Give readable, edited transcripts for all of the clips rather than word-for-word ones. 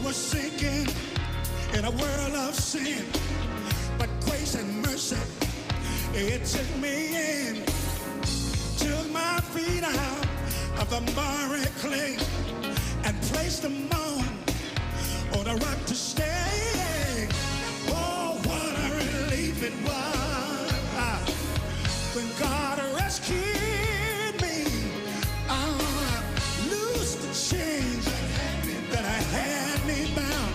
was sinking in a world of sin, but grace and mercy, it took me in, took my feet out of the miry clay and placed them on a rock to stay. Oh, what a relief it was when God rescued me. Loosed the chains that I had me bound.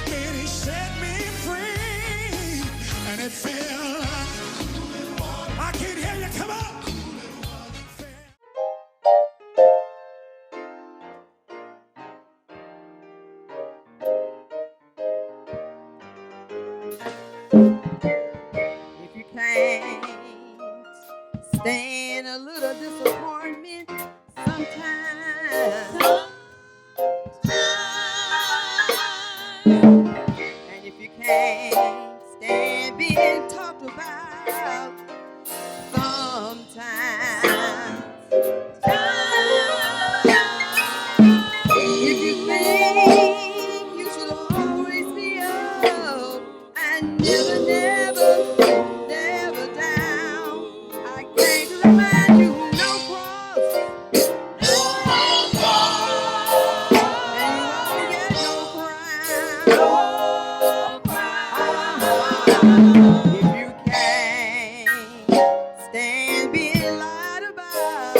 Then he set me free, and it felt like I can't hear you. Come on. If you can't stand a little disappointment sometimes, and if you can't stand being talked about sometimes, if you think you should always be up and never down, I came to remind you, no cross, and you won't get no crown. If you can't stand being lied about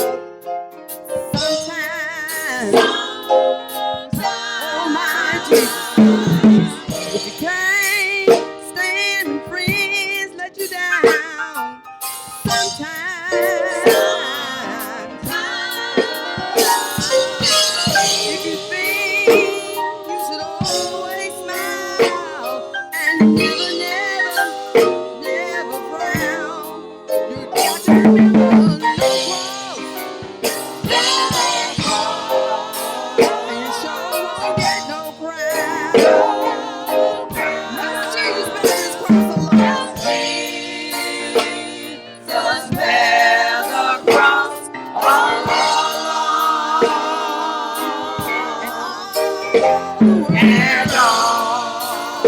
sometimes, oh my Jesus, if you can't stand when friends let you down sometimes, if you think you should always smile and never frown, you got to remember no cross, and you sure won't get no crown. Let's Jesus bear this cross alone. Jesus bear the cross alone. And all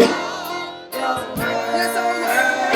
this old world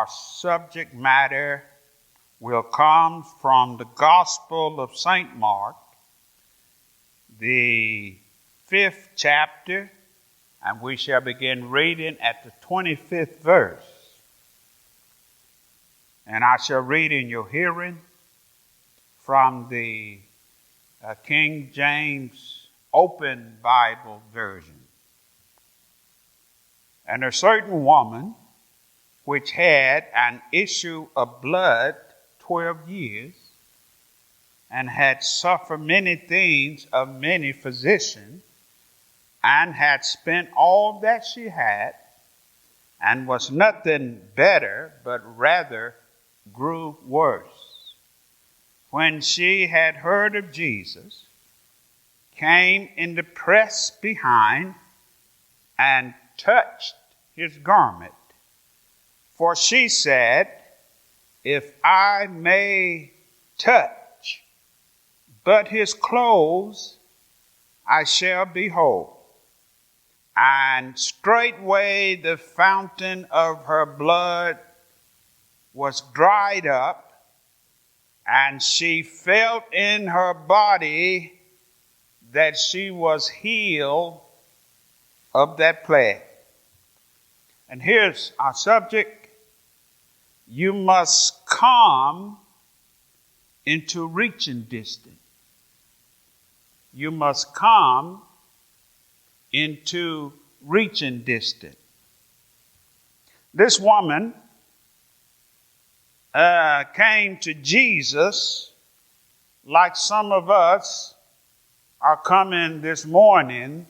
subject matter will come from the Gospel of St. Mark, the 5th chapter, and we shall begin reading at the 25th verse. And I shall read in your hearing from the King James Open Bible Version. And a certain woman which had an issue of blood 12 years, and had suffered many things of many physicians, and had spent all that she had, and was nothing better, but rather grew worse. When she had heard of Jesus, came in the press behind, and touched his garment. For she said, if I may touch but his clothes, I shall be whole. And straightway the fountain of her blood was dried up, and she felt in her body that she was healed of that plague. And here's our subject. You must come into reaching distance. You must come into reaching distance. This woman came to Jesus like some of us are coming this morning,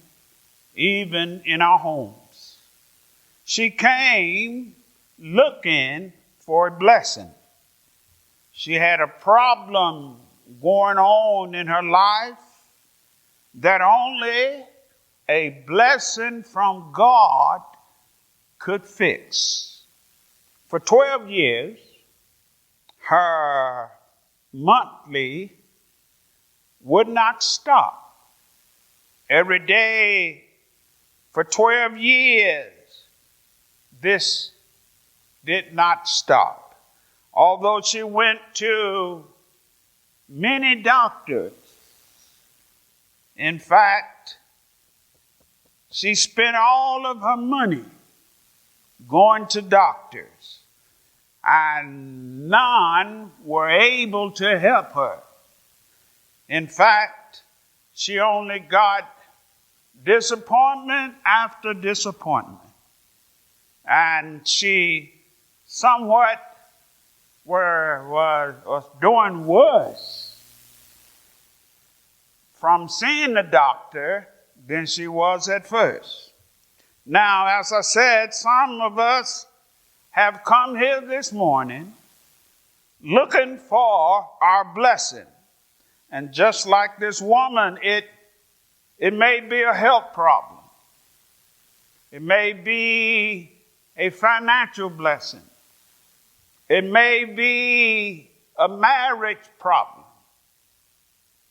even in our homes. She came looking for a blessing. She had a problem going on in her life that only a blessing from God could fix. For 12 years, her monthly would not stop. Every day for 12 years, this did not stop. Although she went to many doctors, in fact, she spent all of her money going to doctors, and none were able to help her. In fact, she only got disappointment after disappointment. And she somewhat was doing worse from seeing the doctor than she was at first. Now, as I said, some of us have come here this morning looking for our blessing. And just like this woman, it may be a health problem. It may be a financial blessing. It may be a marriage problem,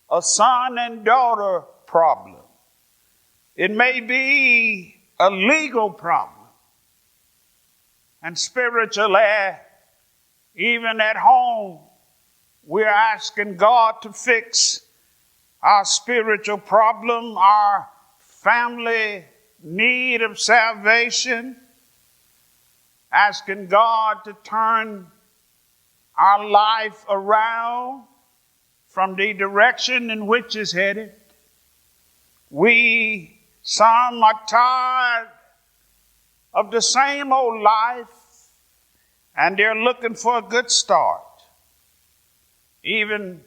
a son and daughter problem. It may be a legal problem. And spiritually, even at home, we're asking God to fix our spiritual problem, our family need of salvation, asking God to turn our life around from the direction in which it's headed. Some are tired of the same old life, and they're looking for a good start. Even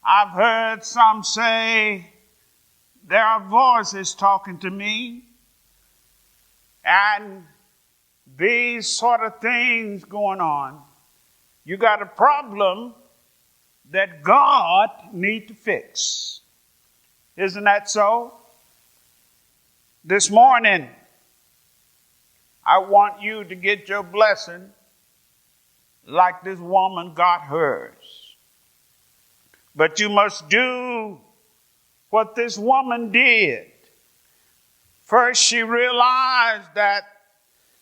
I've heard some say, there are voices talking to me, and these sort of things going on. You got a problem that God needs to fix. Isn't that so? This morning, I want you to get your blessing like this woman got hers. But you must do what this woman did. First, she realized that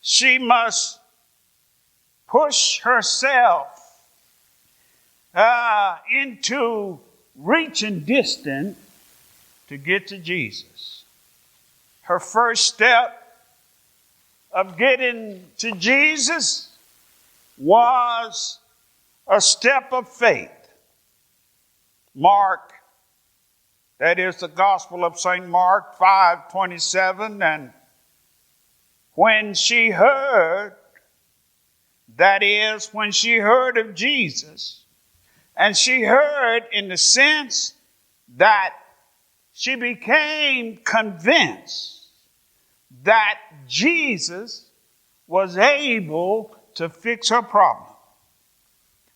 she must push herself into reaching distance to get to Jesus. Her first step of getting to Jesus was a step of faith. Mark, that is the Gospel of St. Mark 5:27, and when she heard, that is, when she heard of Jesus, and she heard in the sense that she became convinced that Jesus was able to fix her problem.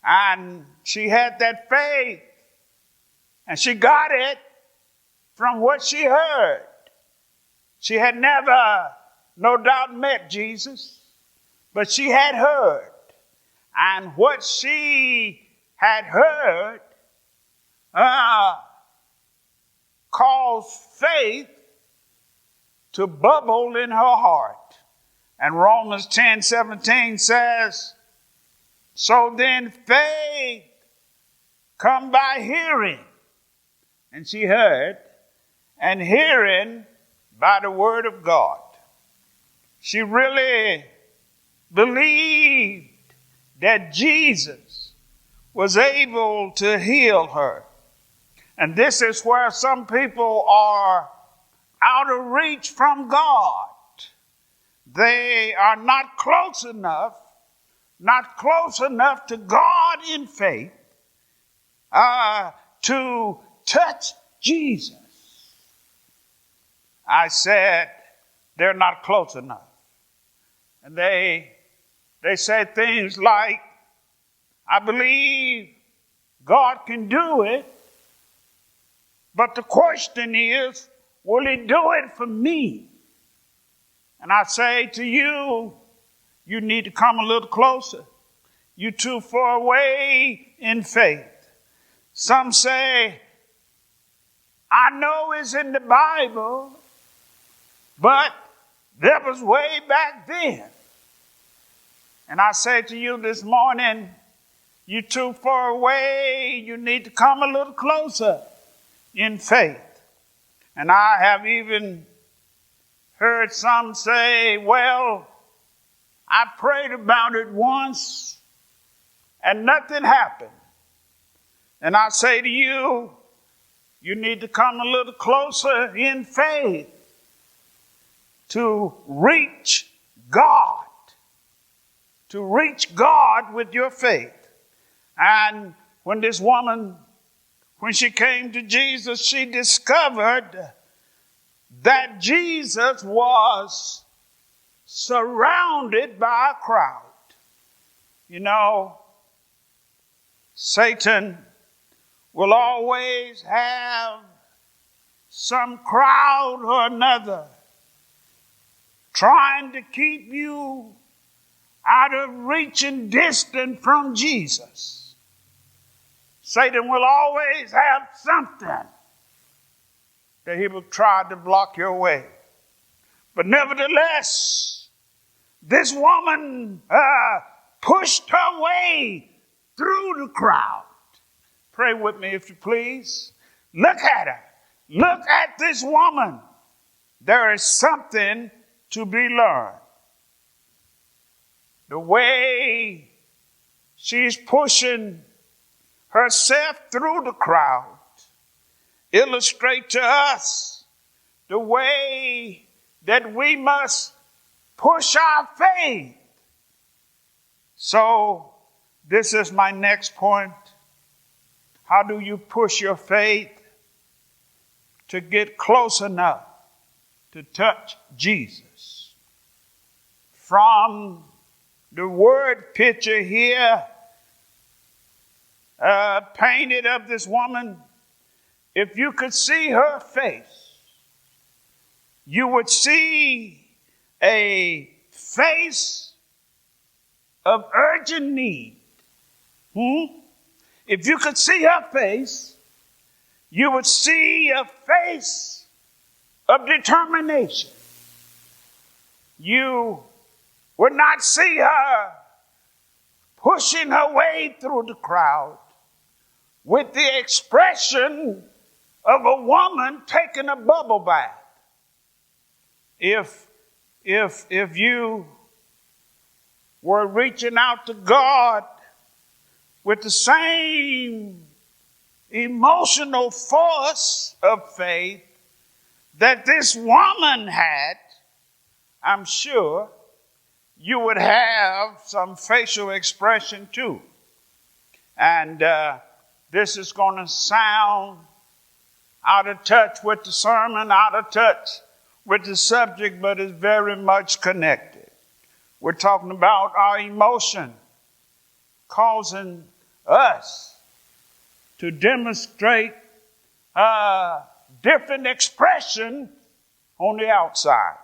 And she had that faith, and she got it from what she heard. She had never, no doubt, met Jesus, but she had heard. And what she had heard caused faith to bubble in her heart. And Romans 10:17 says, so then faith come by hearing. And she heard, and hearing by the word of God. She really believed that Jesus was able to heal her. And this is where some people are out of reach from God. They are not close enough to God in faith to touch Jesus. I said they're not close enough. And they say things like, I believe God can do it, but the question is, will he do it for me? And I say to you, you need to come a little closer. You're too far away in faith. Some say, I know it's in the Bible, but that was way back then. And I say to you this morning, you're too far away. You need to come a little closer in faith. And I have even heard some say, well, I prayed about it once and nothing happened. And I say to you, you need to come a little closer in faith to reach God with your faith. And when this woman, when she came to Jesus, she discovered that Jesus was surrounded by a crowd. You know, Satan will always have some crowd or another trying to keep you out of reaching distance from Jesus. Satan will always have something that he will try to block your way. But nevertheless, this woman pushed her way through the crowd. Pray with me if you please. Look at her. Look at this woman. There is something to be learned. The way she's pushing herself through the crowd illustrate to us the way that we must push our faith. So this is my next point. How do you push your faith to get close enough to touch Jesus? From the word picture here painted of this woman, if you could see her face, you would see a face of urgent need. If you could see her face, you would see a face of determination. You would not see her pushing her way through the crowd with the expression of a woman taking a bubble bath. If you were reaching out to God with the same emotional force of faith that this woman had, I'm sure you would have some facial expression too. And this is going to sound out of touch with the sermon, out of touch with the subject, but it's very much connected. We're talking about our emotion causing us to demonstrate different expression on the outside.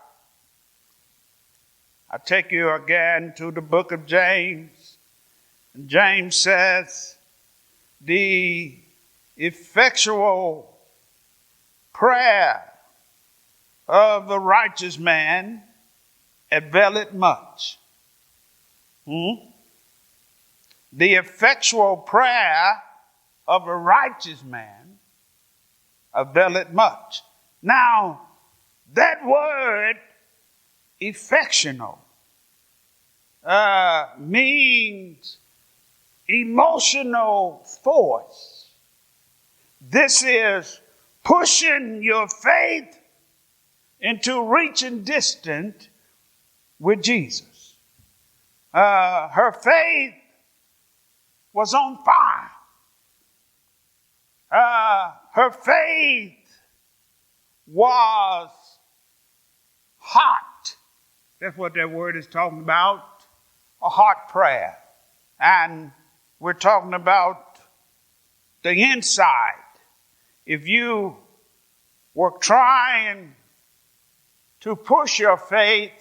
I take you again to the book of James. And James says, the effectual prayer of a righteous man availeth much. The effectual prayer of a righteous man availeth much. Now, that word affectional means emotional force. This is pushing your faith into reaching distant with Jesus. Her faith was on fire. Her faith was hot. That's what that word is talking about, a hot prayer. And we're talking about the inside. If you were trying to push your faith,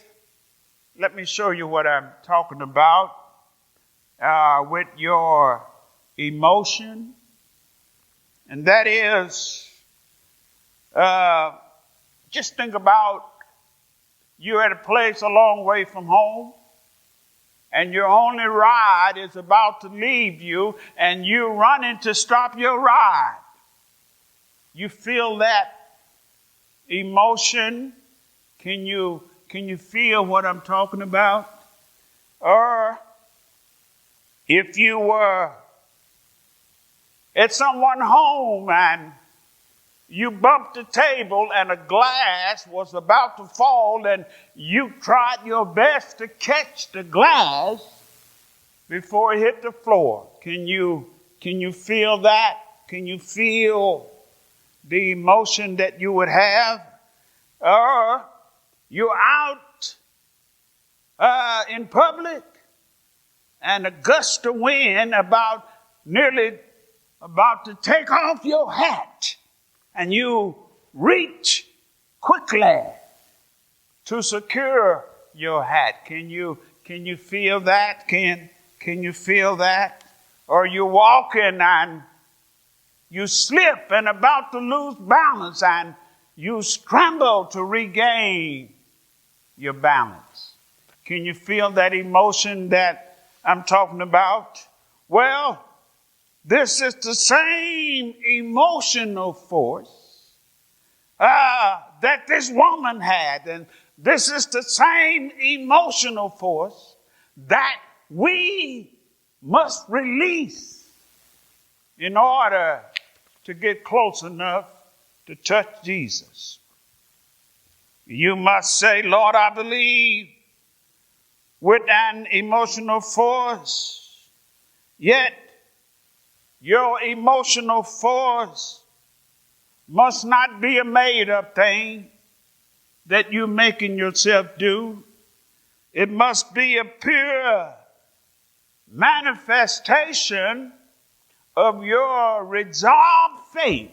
let me show you what I'm talking about with your emotion. And that is, just think about you're at a place a long way from home, and your only ride is about to leave you, and you're running to stop your ride. You feel that emotion? Can you feel what I'm talking about? Or if you were at someone's home and you bumped the table and a glass was about to fall and you tried your best to catch the glass before it hit the floor. Can you feel that? Can you feel the emotion that you would have? Or you're out in public and a gust of wind nearly about to take off your hat, and you reach quickly to secure your hat. Can you feel that? Can you feel that? Or you're walking and you slip and about to lose balance and you scramble to regain your balance. Can you feel that emotion that I'm talking about? Well, this is the same emotional force that this woman had. And this is the same emotional force that we must release in order to get close enough to touch Jesus. You must say, Lord, I believe, with an emotional force, yet your emotional force must not be a made-up thing that you're making yourself do. It must be a pure manifestation of your resolved faith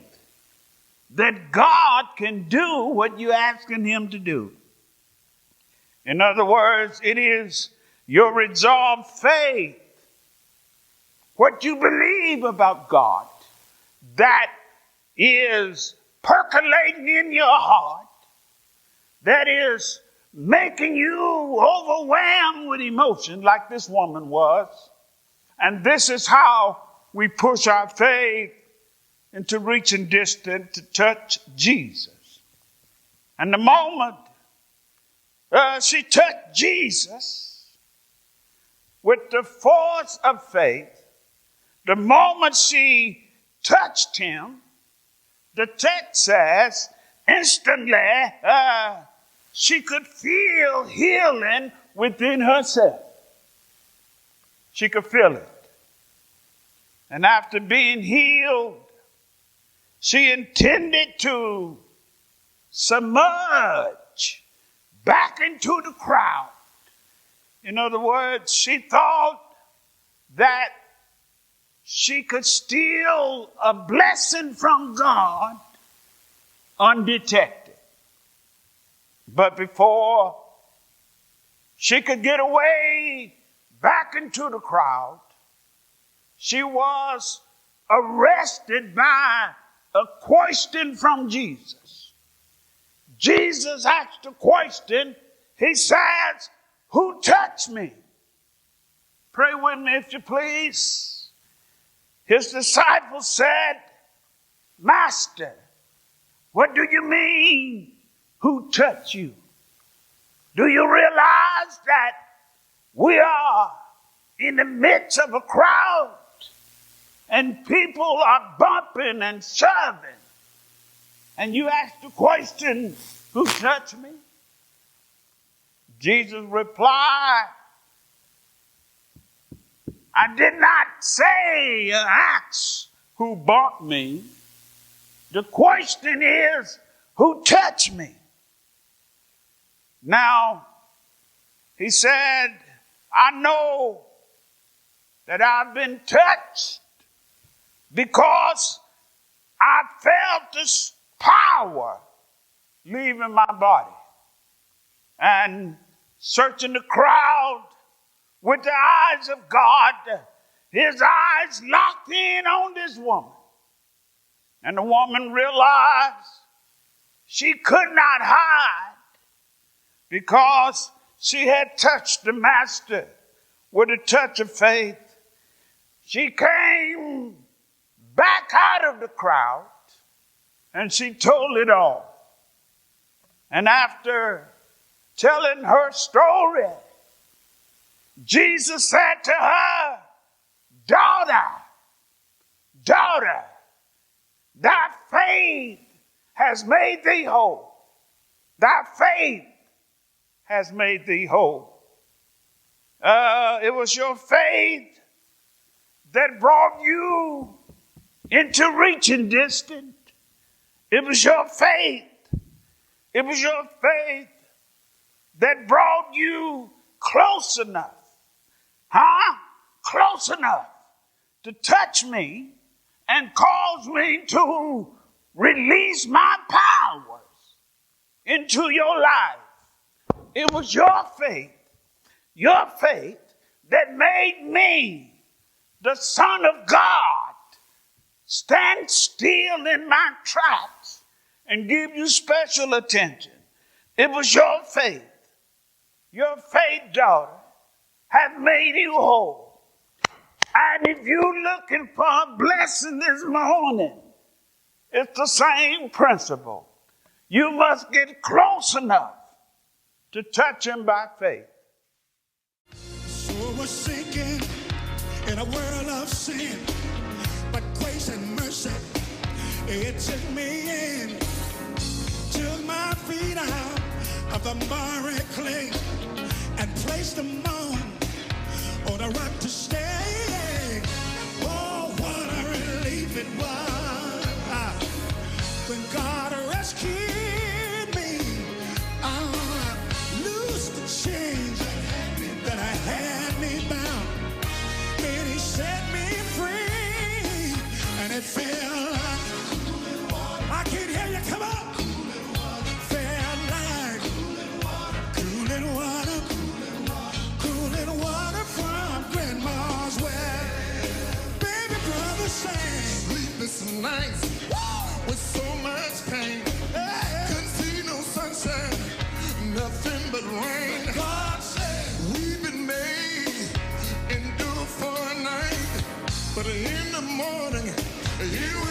that God can do what you're asking him to do. In other words, it is your resolved faith, what you believe about God, that is percolating in your heart, that is making you overwhelmed with emotion like this woman was. And this is how we push our faith into reaching distant to touch Jesus. And the moment she touched Jesus with the force of faith, the moment she touched him, the text says, instantly she could feel healing within herself. She could feel it. And after being healed, she intended to submerge back into the crowd. In other words, she thought that she could steal a blessing from God undetected. But before she could get away back into the crowd, she was arrested by a question from Jesus. Jesus asked a question. He says, "Who touched me?" Pray with me if you please. His disciples said, "Master, what do you mean, who touched you? Do you realize that we are in the midst of a crowd and people are bumping and shoving, and you ask the question, who touched me?" Jesus replied, "I did not say or ask who bumped me. The question is, who touched me?" Now, he said, "I know that I've been touched because I felt this power leaving my body." And searching the crowd with the eyes of God, his eyes locked in on this woman. And the woman realized she could not hide because she had touched the master with a touch of faith. She came back out of the crowd and she told it all. And after telling her story, Jesus said to her, daughter, thy faith has made thee whole. Thy faith has made thee whole. It was your faith that brought you into reaching distance. It was your faith. It was your faith that brought you close enough. Close enough to touch me and cause me to release my powers into your life. It was your faith that made me, the Son of God, stand still in my tracks and give you special attention. It was your faith. Your faith, daughter, has made you whole. And if you're looking for a blessing this morning, it's the same principle. You must get close enough to touch him by faith. So we're sinking in a world of sin, but grace and mercy, it took me in, took my feet out of the miry clay and placed them on a rock to stay. Oh, what a relief it was when God rescued me. Loose the chains that I had me bound. Then he set me free, and it felt like, I can't hear you, come on. Felt like cooling water from Grandma's But in the morning, you